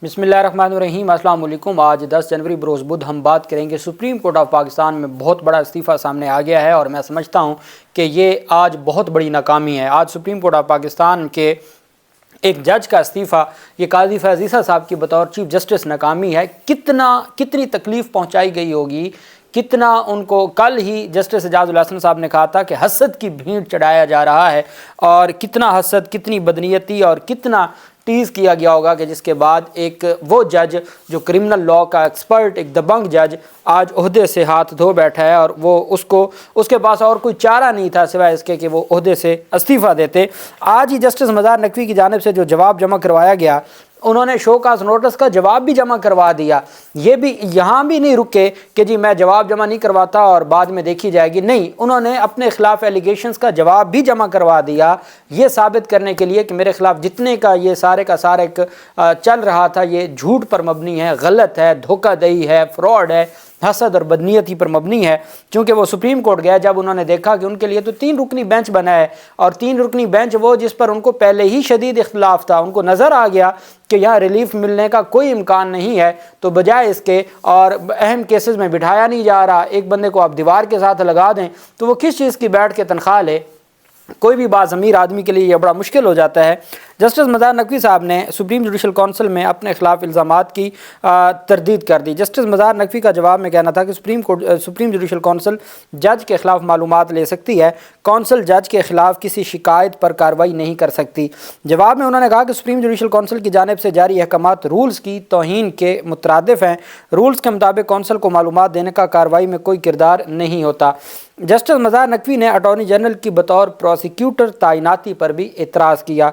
بسم اللہ الرحمن الرحیم۔ السلام علیکم۔ آج 10 جنوری بروز بدھ ہم بات کریں گے سپریم کورٹ آف پاکستان میں بہت بڑا استعفیٰ سامنے آ گیا ہے اور میں سمجھتا ہوں کہ یہ آج بہت بڑی ناکامی ہے۔ آج سپریم کورٹ آف پاکستان کے ایک جج کا استعفیٰ یہ قاضی فیاض عیسیٰ صاحب کی بطور چیف جسٹس ناکامی ہے۔ کتنی تکلیف پہنچائی گئی ہوگی، کتنا ان کو کل ہی جسٹس اعجاز الحسن صاحب نے کہا تھا کہ حسد کی بھیڑ چڑھایا جا رہا ہے، اور کتنا حسد، کتنی بدنیتی اور کتنا ٹیز کیا گیا ہوگا کہ جس کے بعد ایک وہ جج جو کرمنل لاء کا ایکسپرٹ، ایک دبنگ جج آج عہدے سے ہاتھ دھو بیٹھا ہے، اور وہ اس کے پاس اور کوئی چارہ نہیں تھا سوائے اس کے کہ وہ عہدے سے استعفیٰ دیتے۔ آج ہی جسٹس مزار نقوی کی جانب سے جو جواب جمع کروایا گیا، انہوں نے شو کاز نوٹس کا جواب بھی جمع کروا دیا۔ یہ بھی یہاں بھی نہیں رکے کہ جی میں جواب جمع نہیں کرواتا اور بعد میں دیکھی جائے گی، نہیں، انہوں نے اپنے خلاف ایلیگیشنز کا جواب بھی جمع کروا دیا، یہ ثابت کرنے کے لیے کہ میرے خلاف جتنے کا یہ سارے کا سارا ایک چل رہا تھا یہ جھوٹ پر مبنی ہے، غلط ہے، دھوکہ دہی ہے، فراڈ ہے، حسد اور بدنیتی پر مبنی ہے۔ چونکہ وہ سپریم کورٹ گیا جب انہوں نے دیکھا کہ ان کے لیے تو 3 رکنی بینچ بنا ہے، اور 3 رکنی بینچ وہ جس پر ان کو پہلے ہی شدید اختلاف تھا، ان کو نظر آ گیا کہ یہاں ریلیف ملنے کا کوئی امکان نہیں ہے، تو بجائے اس کے اور اہم کیسز میں بٹھایا نہیں جا رہا، ایک بندے کو آپ دیوار کے ساتھ لگا دیں تو وہ کس چیز کی بیٹھ کے تنخواہ لے، کوئی بھی باضمیر آدمی کے لیے یہ بڑا مشکل ہو جاتا ہے۔ جسٹس مزار نقوی صاحب نے سپریم جوڈیشل کونسل میں اپنے خلاف الزامات کی تردید کر دی۔ جسٹس مزار نقوی کا جواب میں کہنا تھا کہ سپریم جوڈیشل کونسل جج کے خلاف معلومات لے سکتی ہے، کونسل جج کے خلاف کسی شکایت پر کارروائی نہیں کر سکتی۔ جواب میں انہوں نے کہا کہ سپریم جوڈیشل کونسل کی جانب سے جاری احکامات رولز کی توہین کے مترادف ہیں، رولز کے مطابق کونسل کو معلومات دینے کا کارروائی میں کوئی کردار نہیں ہوتا۔ جسٹس مزار نقوی نے اٹارنی جنرل کی بطور پروسیکیوٹر تعیناتی پر بھی اعتراض کیا۔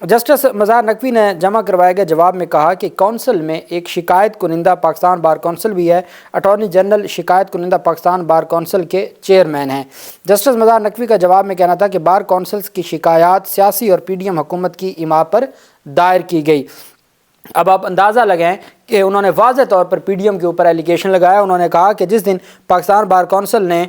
جسٹس مزار نقوی نے جمع کروائے گئے جواب میں کہا کہ کونسل میں ایک شکایت کنندہ پاکستان بار کونسل بھی ہے، اٹارنی جنرل شکایت کنندہ پاکستان بار کونسل کے چیئرمین ہیں۔ جسٹس مزار نقوی کا جواب میں کہنا تھا کہ بار کونسلز کی شکایات سیاسی اور پی ڈی ایم حکومت کی ایما پر دائر کی گئی۔ اب آپ اندازہ لگائیں کہ انہوں نے واضح طور پر پی ڈی ایم کے اوپر ایلیگیشن لگایا۔ انہوں نے کہا کہ جس دن پاکستان بار کونسل نے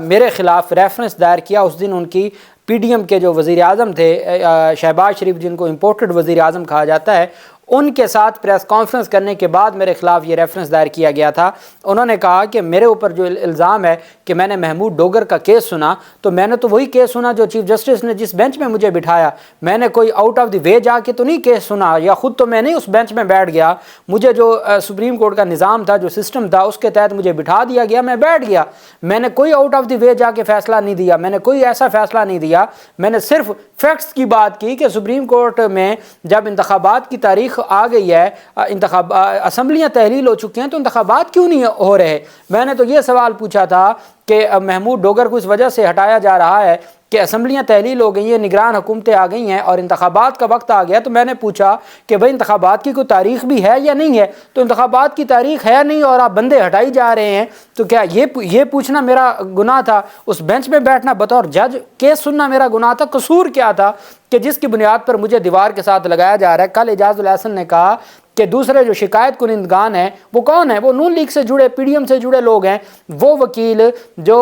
میرے خلاف ریفرنس دائر کیا، اس دن ان کی پی ڈی ایم کے جو وزیر اعظم تھے شہباز شریف، جن کو امپورٹڈ وزیر اعظم کہا جاتا ہے، ان کے ساتھ پریس کانفرنس کرنے کے بعد میرے خلاف یہ ریفرنس دائر کیا گیا تھا۔ انہوں نے کہا کہ میرے اوپر جو الزام ہے کہ میں نے محمود ڈوگر کا کیس سنا، تو میں نے تو وہی کیس سنا جو چیف جسٹس نے جس بینچ میں مجھے بٹھایا، میں نے کوئی آؤٹ آف دی وے جا کے تو نہیں کیس سنا، یا خود تو میں نہیں اس بینچ میں بیٹھ گیا، مجھے جو سپریم کورٹ کا نظام تھا، جو سسٹم تھا، اس کے تحت مجھے بٹھا دیا گیا، میں بیٹھ گیا، میں نے کوئی آؤٹ آف دی وے جا کے فیصلہ نہیں دیا، میں نے کوئی ایسا فیصلہ نہیں دیا، میں نے صرف فیکٹس کی بات کی کہ سپریم کورٹ میں جب انتخابات کی تاریخ آ گئی ہے، اسمبلیاں تحلیل ہو چکی ہیں، تو انتخابات کیوں نہیں ہو رہے؟ میں نے تو یہ سوال پوچھا تھا کہ محمود ڈوگر کو اس وجہ سے ہٹایا جا رہا ہے کہ اسمبلیاں تحلیل ہو گئی ہیں، نگران حکومتیں آ گئی ہیں اور انتخابات کا وقت آ گیا، تو میں نے پوچھا کہ بھائی انتخابات کی کوئی تاریخ بھی ہے یا نہیں ہے؟ تو انتخابات کی تاریخ ہے نہیں اور آپ بندے ہٹائی جا رہے ہیں، تو کیا یہ پوچھنا میرا گناہ تھا؟ اس بینچ میں بیٹھنا بطور جج کیس سننا میرا گناہ تھا؟ قصور کیا تھا کہ جس کی بنیاد پر مجھے دیوار کے ساتھ لگایا جا رہا ہے؟ کل اعجاز الحسن نے کہا کہ دوسرے جو شکایت کنندگان ہیں وہ کون ہیں؟ وہ نون لیگ سے جڑے، پی ڈی ایم سے جڑے لوگ ہیں۔ وہ وکیل جو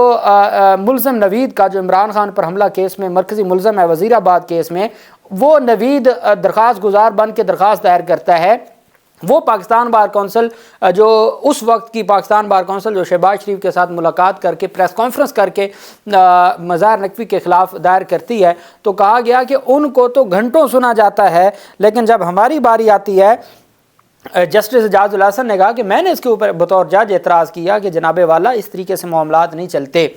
ملزم نوید کا، جو عمران خان پر حملہ کیس میں مرکزی ملزم ہے وزیر آباد کیس میں، وہ نوید درخواست گزار بن کے درخواست دائر کرتا ہے، وہ پاکستان بار کونسل جو اس وقت کی پاکستان بار کونسل جو شہباز شریف کے ساتھ ملاقات کر کے پریس کانفرنس کر کے مزار نقوی کے خلاف دائر کرتی ہے، تو کہا گیا کہ ان کو تو گھنٹوں سنا جاتا ہے، لیکن جب ہماری باری آتی ہے، جسٹس اعجاز الحسن نے کہا کہ میں نے اس کے اوپر بطور جج اعتراض کیا کہ جناب والا اس طریقے سے معاملات نہیں چلتے،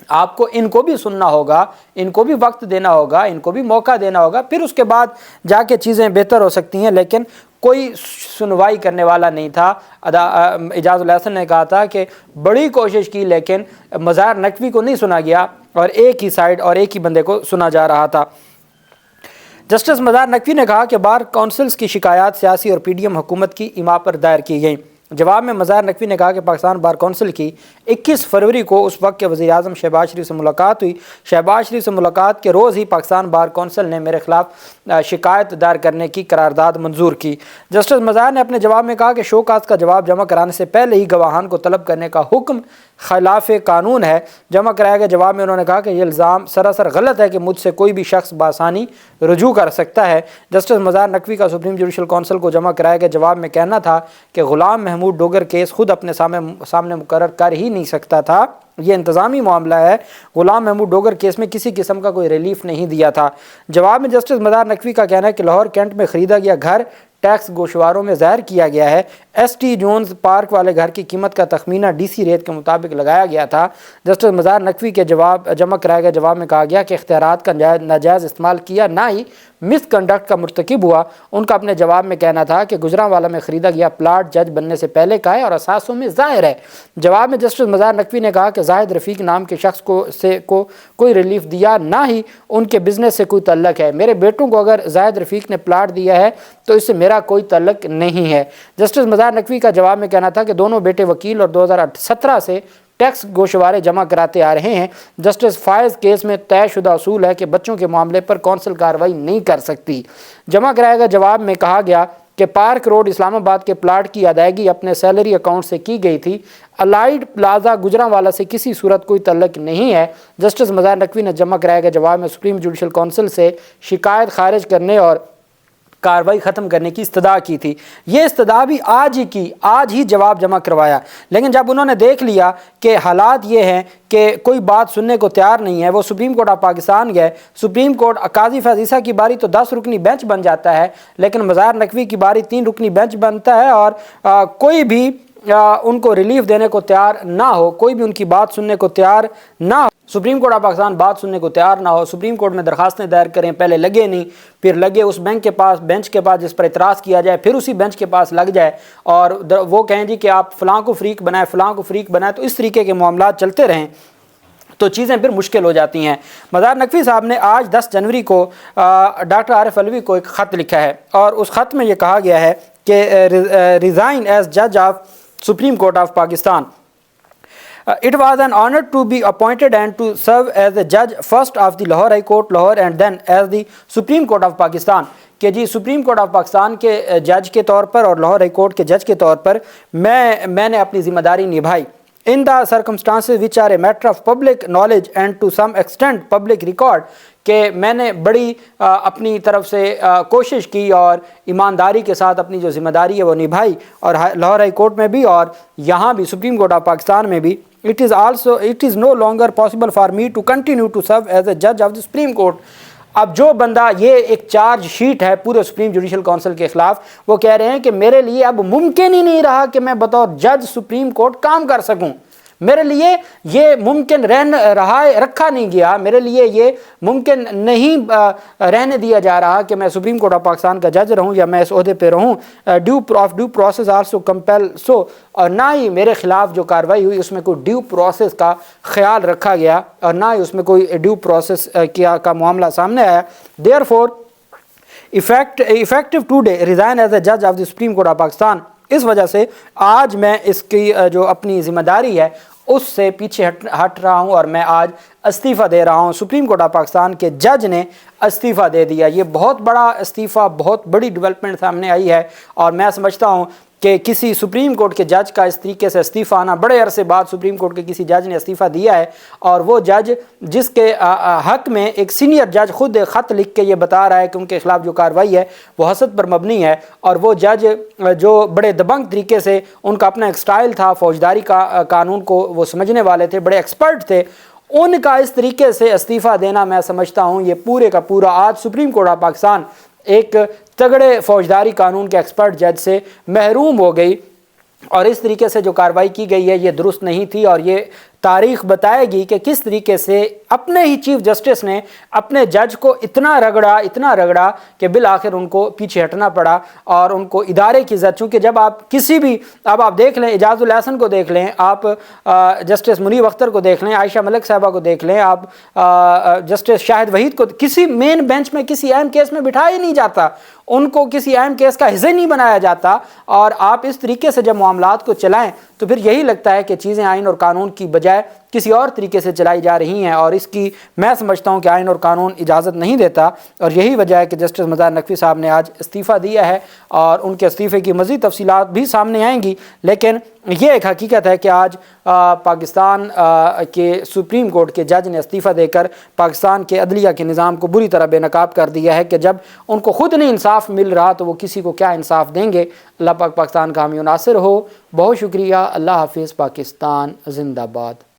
آپ کو ان کو بھی سننا ہوگا، ان کو بھی وقت دینا ہوگا، ان کو بھی موقع دینا ہوگا، پھر اس کے بعد جا کے چیزیں بہتر ہو سکتی ہیں۔ لیکن کوئی سنوائی کرنے والا نہیں تھا۔ اعجاز الحسن نے کہا تھا کہ بڑی کوشش کی لیکن مزار نقوی کو نہیں سنا گیا، اور ایک ہی سائڈ اور ایک ہی بندے کو سنا جا رہا تھا۔ جسٹس مزار نقوی نے کہا کہ بار کونسلز کی شکایات سیاسی اور پی ڈی ایم حکومت کی ایما پر دائر کی گئیں۔ جواب میں مظاہر نقوی نے کہا کہ پاکستان بار کونسل کی 21 فروری کو اس وقت کے وزیر اعظم شہباز شریف سے ملاقات ہوئی۔ شہباز شریف سے ملاقات کے روز ہی پاکستان بار کونسل نے میرے خلاف شکایت دائر کرنے کی قرارداد منظور کی۔ جسٹس مظاہر نے اپنے جواب میں کہا کہ شو کاز کا جواب جمع کرانے سے پہلے ہی گواہان کو طلب کرنے کا حکم خلاف قانون ہے۔ جمع کرایا گئے جواب میں انہوں نے کہا کہ یہ الزام سراسر غلط ہے کہ مجھ سے کوئی بھی شخص بآسانی رجوع کر سکتا ہے۔ جسٹس مظاہر نقوی کا سپریم جوڈیشل کونسل کو جمع کرایا گئے جواب میں کہنا تھا کہ غلام محمود ڈوگر کیس خود اپنے سامنے مقرر کر ہی نہیں سکتا تھا، یہ انتظامی معاملہ ہے۔ غلام محمود ڈوگر کیس میں کسی قسم کا کوئی ریلیف نہیں دیا تھا۔ جواب میں جسٹس مظاہر نقوی کا کہنا ہے کہ لاہور کینٹ میں خریدا گیا گھر ٹیکس گوشواروں میں ظاہر کیا گیا ہے۔ ایس ٹی جونز پارک والے گھر کی قیمت کا تخمینہ ڈی سی ریٹ کے مطابق لگایا گیا تھا۔ جسٹس مظاہر نقوی کے جمع کرایا گیا جواب میں کہا گیا کہ اختیارات کا ناجائز استعمال کیا نہ ہی مس کنڈکٹ کا مرتکب ہوا۔ ان کا اپنے جواب میں کہنا تھا کہ گجرانوالہ میں خریدا گیا پلاٹ جج بننے سے پہلے کا ہے اور اثاثوں میں ظاہر ہے۔ جواب میں جسٹس مظاہر نقوی نے کہا کہ زاہد رفیق نام کے شخص کو کوئی ریلیف دیا نہ ہی ان کے بزنس سے کوئی تعلق ہے۔ میرے بیٹوں کو اگر زاہد رفیق نے پلاٹ دیا ہے تو اس سے میرا کوئی تعلق نہیں ہے۔ جسٹس مظاہر نقوی کا جواب میں کہنا تھا کہ دونوں بیٹے وکیل اور 2017 سے ٹیکس گوشوارے جمع کراتے آ رہے ہیں۔ جسٹس فائز کیس میں طے شدہ اصول ہے کہ بچوں کے معاملے پر کونسل کارروائی نہیں کر سکتی۔ جمع کرایا گیا جواب میں کہا گیا کہ پارک روڈ اسلام آباد کے پلاٹ کی ادائیگی اپنے سیلری اکاؤنٹ سے کی گئی تھی۔ الائیڈ پلازا گجرانوالہ سے کسی صورت کوئی تعلق نہیں ہے۔ جسٹس مظاہر نقوی نے جمع کرایا گیا جواب میں سپریم جوڈیشل کونسل سے شکایت خارج کرنے اور کارروائی ختم کرنے کی استدعا کی تھی۔ یہ استدعا بھی آج ہی جواب جمع کروایا، لیکن جب انہوں نے دیکھ لیا کہ حالات یہ ہیں کہ کوئی بات سننے کو تیار نہیں ہے، وہ سپریم کورٹ آف پاکستان گئے۔ سپریم کورٹ قاضی فیض عیسیٰ کی باری تو 10 رکنی بینچ بن جاتا ہے، لیکن مظاہر نقوی کی باری 3 رکنی بینچ بنتا ہے، اور کوئی بھی ان کو ریلیف دینے کو تیار نہ ہو، کوئی بھی ان کی بات سننے کو تیار نہ ہو، سپریم کورٹ آف پاکستان بات سننے کو تیار نہ ہو، سپریم کورٹ میں درخواستیں دائر کریں، پہلے لگے نہیں، پھر لگے اس بینچ کے پاس جس پر اعتراض کیا جائے، پھر اسی بینچ کے پاس لگ جائے اور وہ کہیں جی کہ آپ فلاں کو فریق بنائیں، تو اس طریقے کے معاملات چلتے رہیں تو چیزیں پھر مشکل ہو جاتی ہیں۔ مظاہر نقوی صاحب نے آج 10 جنوری کو ڈاکٹر عارف علوی کو ایک خط لکھا ہے، اور اس خط میں یہ کہا گیا ہے کہ ریزائن ایز جج of Supreme Court of Pakistan. It was an honor to be appointed and to serve as the judge first of the Lahore High Court, Lahore, and then as the Supreme Court of Pakistan. کہ جی supreme court of Pakistan کے جج کے طور پر اور Lahore high court کے جج کے طور پر میں نے اپنی ذمہ داری نبھائی۔ In the circumstances which are a matter of public knowledge and to some extent public record، کہ میں نے بڑی اپنی طرف سے کوشش کی اور ایمانداری کے ساتھ اپنی جو ذمہ داری ہے وہ نبھائی، اور لاہور ہائی کورٹ میں بھی اور یہاں بھی سپریم کورٹ آف پاکستان میں بھی۔ It is no longer possible for me to continue to serve as a judge of the Supreme Court۔ اب جو بندہ، یہ ایک چارج شیٹ ہے پورے سپریم جوڈیشل کونسل کے خلاف، وہ کہہ رہے ہیں کہ میرے لیے اب ممکن ہی نہیں رہا کہ میں بطور جج سپریم کورٹ کام کر سکوں، میرے لیے یہ ممکن رکھا نہیں گیا، میرے لیے یہ ممکن نہیں رہنے دیا جا رہا کہ میں سپریم کورٹ آف پاکستان کا جج رہوں یا میں اس عہدے پہ رہوں۔ ڈیو پروسیس آلسو کمپیل سو، اور نہ ہی میرے خلاف جو کارروائی ہوئی اس میں کوئی ڈیو پروسیس کا خیال رکھا گیا اور نہ ہی اس میں کوئی ڈیو پروسیس کا معاملہ سامنے آیا۔ Therefore, effective today resign as a judge of the Supreme Court of Pakistan۔ اس وجہ سے آج میں اس کی جو اپنی ذمہ داری ہے اس سے پیچھے ہٹ رہا ہوں اور میں آج استعفیٰ دے رہا ہوں۔ سپریم کورٹ آف پاکستان کے جج نے استعفیٰ دے دیا۔ یہ بہت بڑا استعفیٰ، بہت بڑی ڈیولپمنٹ سامنے آئی ہے، اور میں سمجھتا ہوں کہ کسی سپریم کورٹ کے جج کا اس طریقے سے استعفیٰ آنا، بڑے عرصے بعد سپریم کورٹ کے کسی جج نے استعفیٰ دیا ہے، اور وہ جج جس کے حق میں ایک سینئر جج خود خط لکھ کے یہ بتا رہا ہے کہ ان کے خلاف جو کارروائی ہے وہ حسد پر مبنی ہے، اور وہ جج جو بڑے دبنگ طریقے سے، ان کا اپنا ایک سٹائل تھا، فوجداری کا قانون کو وہ سمجھنے والے تھے، بڑے ایکسپرٹ تھے، ان کا اس طریقے سے استعفیٰ دینا میں سمجھتا ہوں یہ پورے کا پورا آج سپریم کورٹ آف پاکستان ایک تگڑے فوجداری قانون کے ایکسپرٹ جج سے محروم ہو گئی، اور اس طریقے سے جو کارروائی کی گئی ہے یہ درست نہیں تھی، اور یہ تاریخ بتائے گی کہ کس طریقے سے اپنے ہی چیف جسٹس نے اپنے جج کو اتنا رگڑا کہ بالآخر ان کو پیچھے ہٹنا پڑا اور ان کو ادارے کی عزت، چونکہ جب آپ کسی بھی، اب آپ دیکھ لیں اعجاز الاحسن کو دیکھ لیں، آپ جسٹس منیب اختر کو دیکھ لیں، عائشہ ملک صاحبہ کو دیکھ لیں، آپ جسٹس شاہد وحید کو، کسی مین بینچ میں کسی اہم کیس میں بٹھایا ہی نہیں جاتا، ان کو کسی اہم کیس کا حصہ نہیں بنایا جاتا، اور آپ اس طریقے سے جب معاملات کو چلائیں تو پھر یہی لگتا ہے کہ چیزیں آئین اور قانون کی بجائے کسی اور طریقے سے چلائی جا رہی ہیں، اور اس کی میں سمجھتا ہوں کہ آئین اور قانون اجازت نہیں دیتا، اور یہی وجہ ہے کہ جسٹس مزار نقوی صاحب نے آج استعفیٰ دیا ہے، اور ان کے استعفے کی مزید تفصیلات بھی سامنے آئیں گی، لیکن یہ ایک حقیقت ہے کہ آج پاکستان کے سپریم کورٹ کے جج نے استعفیٰ دے کر پاکستان کے عدلیہ کے نظام کو بری طرح بے نقاب کر دیا ہے کہ جب ان کو خود نہیں انصاف مل رہا تو وہ کسی کو کیا انصاف دیں گے۔ اللہ پاک پاکستان کا حامی و ناصر ہو۔ بہت شکریہ۔ اللہ حافظ۔ پاکستان زندہ باد۔